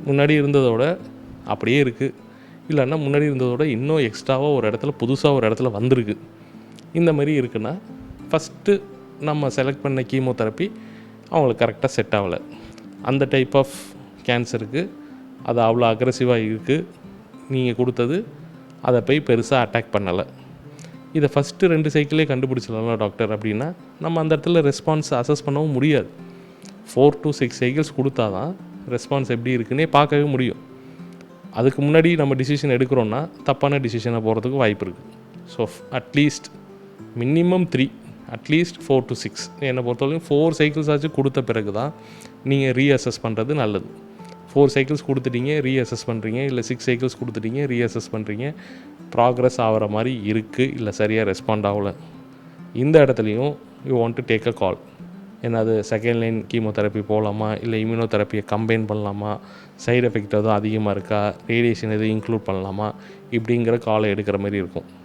முன்னாடி இருந்ததோட அப்படியே இருக்குது, இல்லைன்னா முன்னாடி இருந்ததோட இன்னும் எக்ஸ்ட்ராவாக ஒரு இடத்துல புதுசாக ஒரு இடத்துல வந்திருக்கு. இந்த மாதிரி இருக்குன்னா ஃபஸ்ட்டு நம்ம செலக்ட் பண்ண கீமோதெரப்பி அவங்களுக்கு கரெக்டாக செட் ஆகலை. அந்த டைப் ஆஃப் கேன்சருக்கு அது அவ்வளோ அக்ரெசிவாக இருக்குது, நீங்கள் கொடுத்தது அதை போய் பெருசாக அட்டாக் பண்ணலை. இதை ஃபஸ்ட்டு 2 சைக்கிளே கண்டுபிடிச்சிடலாம் டாக்டர் அப்படின்னா நம்ம அந்த இடத்துல ரெஸ்பான்ஸ் அசஸ் பண்ணவும் முடியாது. 4 to 6 சைக்கிள்ஸ் கொடுத்தா தான் ரெஸ்பான்ஸ் எப்படி இருக்குன்னே பார்க்கவே முடியும். அதுக்கு முன்னாடி நம்ம டிசிஷன் எடுக்கிறோன்னா தப்பான டிசிஷனை போகிறதுக்கு வாய்ப்பு இருக்குது. So at least minimum 3, at least 4 to 6 என்னை பொறுத்தவரைக்கும் 4 சைக்கிள்ஸ் ஆச்சு கொடுத்த பிறகு தான் நீங்கள் ரீஅசஸ் பண்ணுறது நல்லது. 4 சைக்கிள்ஸ் கொடுத்துட்டீங்க, ரீஅசஸ் பண்ணுறீங்க, இல்லை 6 சைக்கிள்ஸ் கொடுத்துட்டீங்க, ரீஅசஸ் பண்ணுறீங்க, ப்ராக்ரஸ் ஆகிற மாதிரி இருக்குது, இல்லை சரியாக ரெஸ்பாண்ட் ஆகலை, இந்த இடத்துலையும் you want to take a call. என்னது செகண்ட் லைன் கீமோதெரப்பி போகலாமா, இல்லை இம்யூனோதெரப்பியை கம்பைன் பண்ணலாமா, சைடு எஃபெக்ட் எதுவும் அதிகமாக இருக்கா, ரேடியேஷன் எதுவும் இன்க்ளூட் பண்ணலாமா, இப்படிங்கிற காலை எடுக்கிற மாதிரி இருக்கும்.